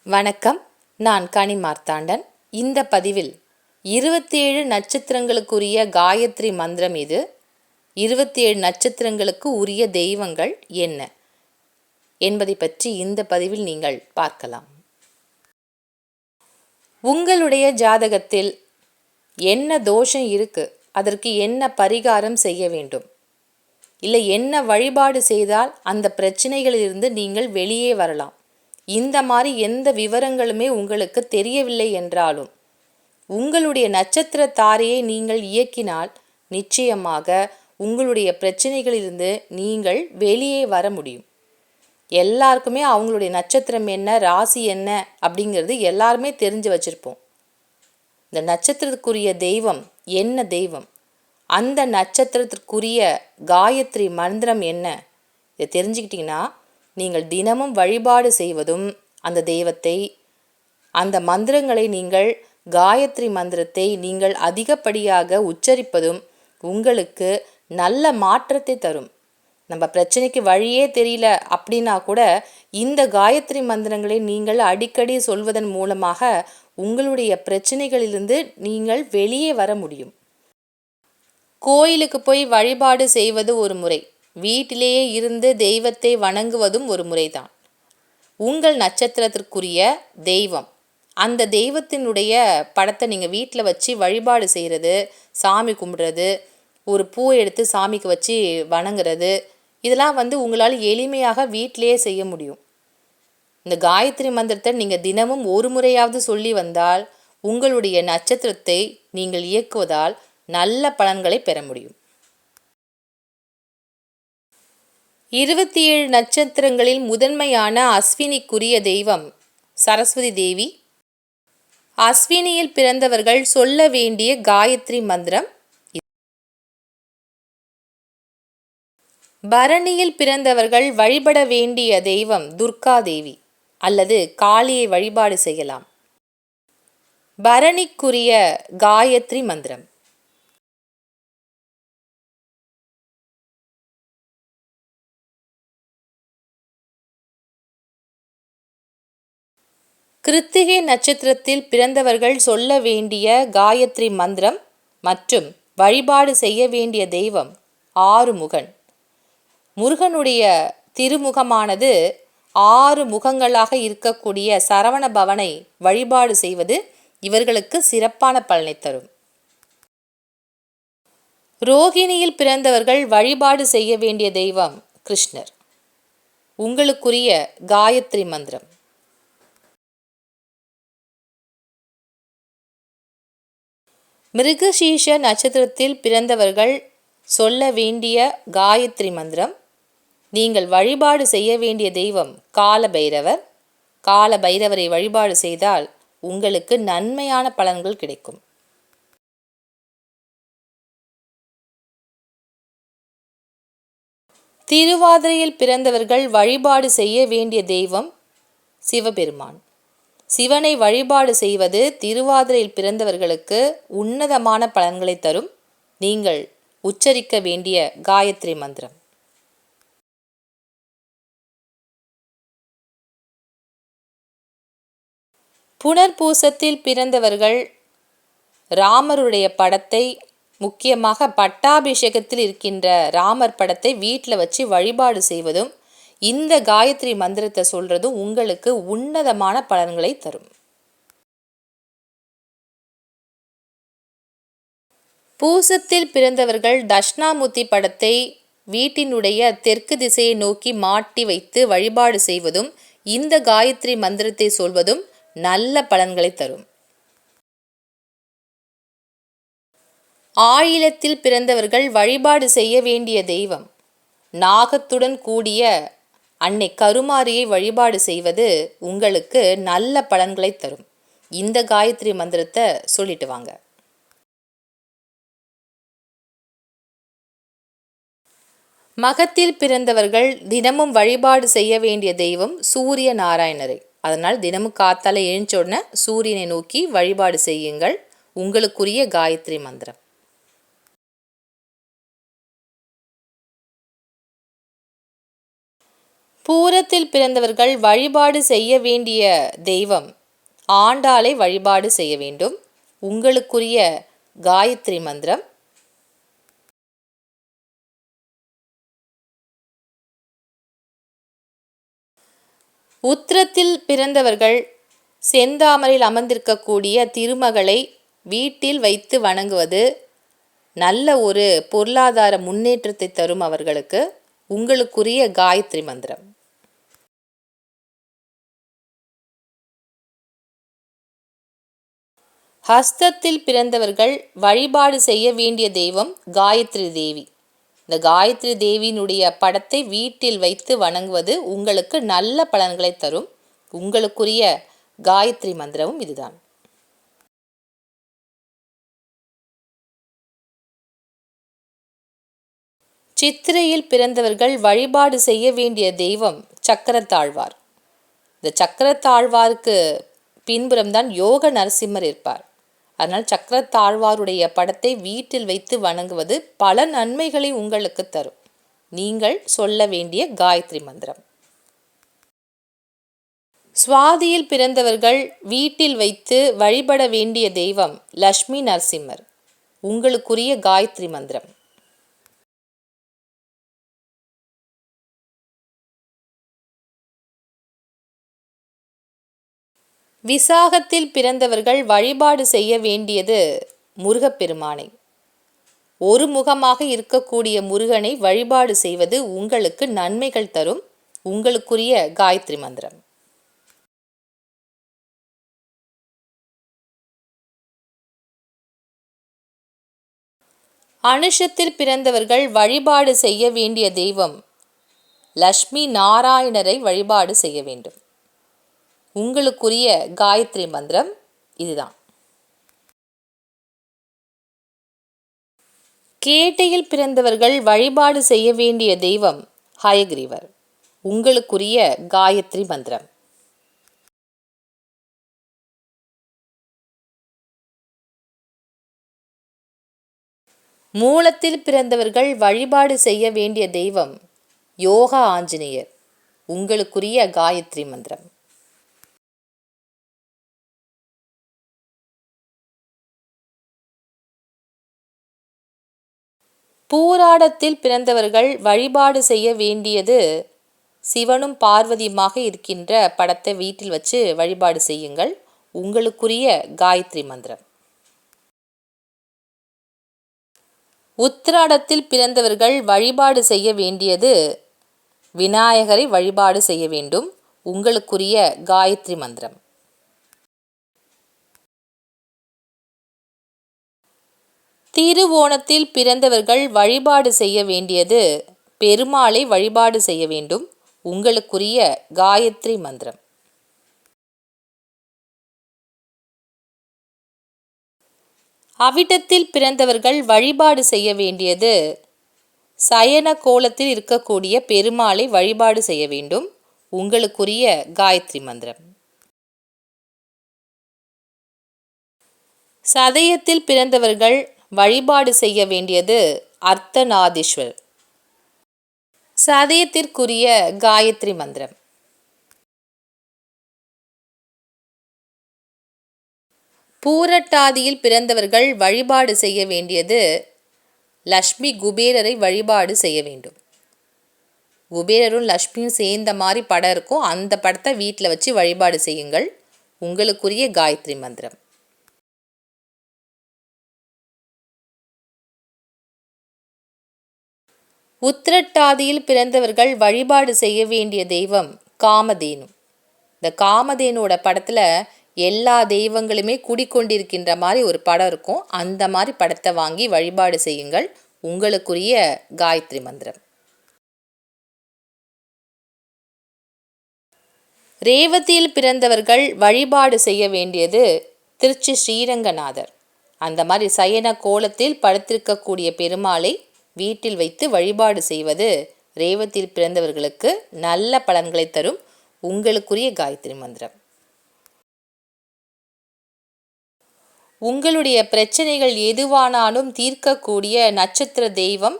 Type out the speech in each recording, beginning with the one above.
வணக்கம். நான் கனி மார்த்தாண்டன். இந்த பதிவில் 27 நட்சத்திரங்களுக்குரிய காயத்ரி மந்திரம் இது. 27 நட்சத்திரங்களுக்கு உரிய தெய்வங்கள் என்ன என்பதை பற்றி இந்த பதிவில் நீங்கள் பார்க்கலாம். உங்களுடைய ஜாதகத்தில் என்ன தோஷம் இருக்கு, அதற்கு என்ன பரிகாரம் செய்ய வேண்டும், இல்லை என்ன வழிபாடு செய்தால் அந்த பிரச்சனைகளிலிருந்து நீங்கள் வெளியே வரலாம், இந்த மாதிரி எந்த விவரங்களுமே உங்களுக்கு தெரியவில்லை என்றாலும் உங்களுடைய நட்சத்திர தாரையை நீங்கள் இயக்கினால் நிச்சயமாக உங்களுடைய பிரச்சனைகளிலிருந்து நீங்கள் வெளியே வர முடியும். எல்லாருக்குமே அவங்களுடைய நட்சத்திரம் என்ன, ராசி என்ன அப்படிங்கிறது எல்லாருமே தெரிஞ்சு வச்சுருப்போம். இந்த நட்சத்திரத்துக்குரிய தெய்வம் என்ன தெய்வம், அந்த நட்சத்திரத்திற்குரிய காயத்ரி மந்திரம் என்ன, இதை தெரிஞ்சுக்கிட்டிங்கன்னா நீங்கள் தினமும் வழிபாடு செய்வதும் அந்த தெய்வத்தை, அந்த மந்திரங்களை நீங்கள் காயத்ரி மந்திரத்தை நீங்கள் அதிகப்படியாக உச்சரிப்பதும் உங்களுக்கு நல்ல மாற்றத்தை தரும். நம்ம பிரச்சனைக்கு வழியே தெரியல அப்படின்னா கூட இந்த காயத்ரி மந்திரங்களை நீங்கள் அடிக்கடி சொல்வதன் மூலமாக உங்களுடைய பிரச்சனைகளிலிருந்து நீங்கள் வெளியே வர முடியும். கோயிலுக்கு போய் வழிபாடு செய்வது ஒரு முறை, வீட்டிலேயே இருந்து தெய்வத்தை வணங்குவதும் ஒரு முறைதான். உங்கள் நட்சத்திரத்திற்குரிய தெய்வம், அந்த தெய்வத்தினுடைய படத்தை நீங்கள் வீட்டில் வச்சு வழிபாடு செய்கிறது, சாமி கும்பிடுறது, ஒரு பூ எடுத்து சாமிக்கு வச்சு வணங்குறது, இதெல்லாம் உங்களால் எளிமையாக வீட்டிலேயே செய்ய முடியும். இந்த காயத்ரி மந்திரத்தை நீங்கள் தினமும் ஒரு முறையாவது சொல்லி வந்தால் உங்களுடைய நட்சத்திரத்தை நீங்கள் இயக்குவதால் நல்ல பலன்களை பெற முடியும். 27 நட்சத்திரங்களில் முதன்மையான அஸ்வினிக்குரிய தெய்வம் சரஸ்வதி தேவி. அஸ்வினியில் பிறந்தவர்கள் சொல்ல வேண்டிய காயத்ரி மந்திரம். பரணியில் பிறந்தவர்கள் வழிபட வேண்டிய தெய்வம் துர்கா தேவி அல்லது காளியை வழிபாடு செய்யலாம். பரணிக்குரிய காயத்ரி மந்திரம். கிருத்திகை நட்சத்திரத்தில் பிறந்தவர்கள் சொல்ல வேண்டிய காயத்ரி மந்திரம் மற்றும் வழிபாடு செய்ய வேண்டிய தெய்வம் ஆறுமுகன். முருகனுடைய திருமுகமானது 6 முகங்களாக இருக்கக்கூடிய சரவண பவனை வழிபாடு செய்வது இவர்களுக்கு சிறப்பான பலனை தரும். ரோகிணியில் பிறந்தவர்கள் வழிபாடு செய்ய வேண்டிய தெய்வம் கிருஷ்ணர். உங்களுக்குரிய காயத்ரி மந்திரம். மிருகசீஷ நட்சத்திரத்தில் பிறந்தவர்கள் சொல்ல வேண்டிய காயத்ரி மந்திரம். நீங்கள் வழிபாடு செய்ய வேண்டிய தெய்வம் கால பைரவர். கால பைரவரை வழிபாடு செய்தால் உங்களுக்கு நன்மையான பலன்கள் கிடைக்கும். திருவாதிரையில் பிறந்தவர்கள் வழிபாடு செய்ய வேண்டிய தெய்வம் சிவபெருமான். சிவனை வழிபாடு செய்வது திருவாதிரையில் பிறந்தவர்களுக்கு உன்னதமான பலன்களை தரும். நீங்கள் உச்சரிக்க வேண்டிய காயத்ரி மந்திரம். புனர்பூசத்தில் பிறந்தவர்கள் ராமருடைய படத்தை, முக்கியமாக பட்டாபிஷேகத்தில் இருக்கின்ற ராமர் படத்தை வீட்டில் வச்சு வழிபாடு செய்வதும் இந்த காயத்ரி மந்திரத்தை சொல்றதும் உங்களுக்கு உன்னதமான பலன்களை தரும். பூசத்தில் பிறந்தவர்கள் தட்சிணாமூர்த்தி படத்தை வீட்டினுடைய தெற்கு திசையை நோக்கி மாட்டி வைத்து வழிபாடு செய்வதும் இந்த காயத்ரி மந்திரத்தை சொல்வதும் நல்ல பலன்களை தரும். ஆயிலத்தில் பிறந்தவர்கள் வழிபாடு செய்ய வேண்டிய தெய்வம் நாகத்துடன் கூடிய அன்னை கருமாரியை வழிபாடு செய்வது உங்களுக்கு நல்ல பலன்களை தரும். இந்த காயத்ரி மந்திரத்தை சொல்லிட்டு வாங்க. மகத்தில் பிறந்தவர்கள் தினமும் வழிபாடு செய்ய வேண்டிய தெய்வம் சூரிய நாராயணரை. அதனால் தினமும் காத்தால எழுந்த உடனே சூரியனை நோக்கி வழிபாடு செய்யுங்கள். உங்களுக்குரிய காயத்ரி மந்திரம். பூரத்தில் பிறந்தவர்கள் வழிபாடு செய்ய வேண்டிய தெய்வம் ஆண்டாளை வழிபாடு செய்ய வேண்டும். உங்களுக்குரிய காயத்ரி மந்திரம். உத்திரத்தில் பிறந்தவர்கள் செந்தாமரையில் அமர்ந்திருக்கக்கூடிய திருமகளை வீட்டில் வைத்து வணங்குவது நல்ல ஒரு பொருளாதார முன்னேற்றத்தை தரும் அவர்களுக்கு. உங்களுக்குரிய காயத்ரி மந்திரம். ஹஸ்தத்தில் பிறந்தவர்கள் வழிபாடு செய்ய வேண்டிய தெய்வம் காயத்ரி தேவி. இந்த காயத்ரி தேவியினுடைய படத்தை வீட்டில் வைத்து வணங்குவது உங்களுக்கு நல்ல பலன்களை தரும். உங்களுக்குரிய காயத்ரி மந்திரமும் இதுதான். சித்திரையில் பிறந்தவர்கள் வழிபாடு செய்ய வேண்டிய தெய்வம் சக்கரத்தாழ்வார். இந்த சக்கரத்தாழ்வாருக்கு பின்புறம்தான் யோக நரசிம்மர் இருப்பார். அதனால் சக்கரத்தாழ்வாருடைய படத்தை வீட்டில் வைத்து வணங்குவது பல நன்மைகளை உங்களுக்கு தரும். நீங்கள் சொல்ல வேண்டிய காயத்ரி மந்திரம். சுவாதியில் பிறந்தவர்கள் வீட்டில் வைத்து வழிபட வேண்டிய தெய்வம் லக்ஷ்மி நரசிம்மர். உங்களுக்குரிய காயத்ரி மந்திரம். விசாகத்தில் பிறந்தவர்கள் வழிபாடு செய்ய வேண்டியது முருகப்பெருமானை. ஒரு முகமாக இருக்கக்கூடிய முருகனை வழிபாடு செய்வது உங்களுக்கு நன்மைகள் தரும். உங்களுக்குரிய காயத்ரி மந்திரம். அனுஷத்தில் பிறந்தவர்கள் வழிபாடு செய்ய வேண்டிய தெய்வம் லக்ஷ்மி நாராயணரை வழிபாடு செய்ய வேண்டும். உங்களுக்குரிய காயத்ரி மந்திரம் இதுதான். கேட்டையில் பிறந்தவர்கள் வழிபாடு செய்ய வேண்டிய தெய்வம் ஹயக்ரீவர். உங்களுக்குரிய காயத்ரி மந்திரம். மூலத்தில் பிறந்தவர்கள் வழிபாடு செய்ய வேண்டிய தெய்வம் யோகா ஆஞ்சநேயர். உங்களுக்குரிய காயத்ரி மந்திரம். பூராடத்தில் பிறந்தவர்கள் வழிபாடு செய்ய வேண்டியது சிவனும் பார்வதியுமாக இருக்கின்ற படத்தை வீட்டில் வச்சு வழிபாடு செய்யுங்கள். உங்களுக்குரிய காயத்ரி மந்திரம். உத்திராடத்தில் பிறந்தவர்கள் வழிபாடு செய்ய வேண்டியது விநாயகரை வழிபாடு செய்ய வேண்டும். உங்களுக்குரிய காயத்ரி மந்திரம். திருவோணத்தில் பிறந்தவர்கள் வழிபாடு செய்ய வேண்டியது பெருமாளை வழிபாடு செய்ய வேண்டும். உங்களுக்குரிய காயத்ரி மந்திரம். அவிட்டத்தில் பிறந்தவர்கள் வழிபாடு செய்ய வேண்டியது சயன கோலத்தில் இருக்கக்கூடிய பெருமாளை வழிபாடு செய்ய வேண்டும். உங்களுக்குரிய காயத்ரி மந்திரம். சதயத்தில் பிறந்தவர்கள் வழிபாடு செய்ய வேண்டியது அர்த்தநாதீஸ்வர். சதயத்திற்குரிய காயத்ரி மந்திரம். பூரட்டாதியில் பிறந்தவர்கள் வழிபாடு செய்ய வேண்டியது லக்ஷ்மி குபேரரை வழிபாடு செய்ய வேண்டும். குபேரரும் லக்ஷ்மியும் சேர்ந்த மாதிரி படம் இருக்கும். அந்த படத்தை வீட்டில் வச்சு வழிபாடு செய்யுங்கள். உங்களுக்குரிய காயத்ரி மந்திரம். உத்திரட்டாதியில் பிறந்தவர்கள் வழிபாடு செய்ய வேண்டிய தெய்வம் காமதேனு. இந்த காமதேனோட படத்தில் எல்லா தெய்வங்களுமே குடிக்கொண்டிருக்கின்ற மாதிரி ஒரு படம் இருக்கும். அந்த மாதிரி படத்தை வாங்கி வழிபாடு செய்யுங்கள். உங்களுக்குரிய காயத்ரி மந்திரம். ரேவதியில் பிறந்தவர்கள் வழிபாடு செய்ய வேண்டியது திருச்சி ஸ்ரீரங்கநாதர். அந்த மாதிரி சயன கோலத்தில் படுத்திருக்கக்கூடிய பெருமாளை வீட்டில் வைத்து வழிபாடு செய்வது ரேவதியில் பிறந்தவர்களுக்கு நல்ல பலன்களை தரும். உங்களுக்குரிய காயத்ரி மந்திரம். உங்களுடைய பிரச்சனைகள் எதுவானாலும் தீர்க்கக்கூடிய நட்சத்திர தெய்வம்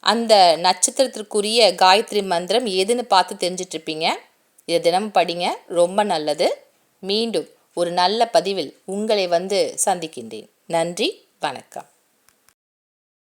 அந்த நட்சத்திரத்திற்குரிய காயத்ரி மந்திரம் எதுன்னு பார்த்து தெரிஞ்சிட்ருப்பீங்க. இதை தினமும் படிங்க, ரொம்ப நல்லது. மீண்டும் ஒரு நல்ல பதிவில் உங்களை சந்திக்கின்றேன். நன்றி, வணக்கம்.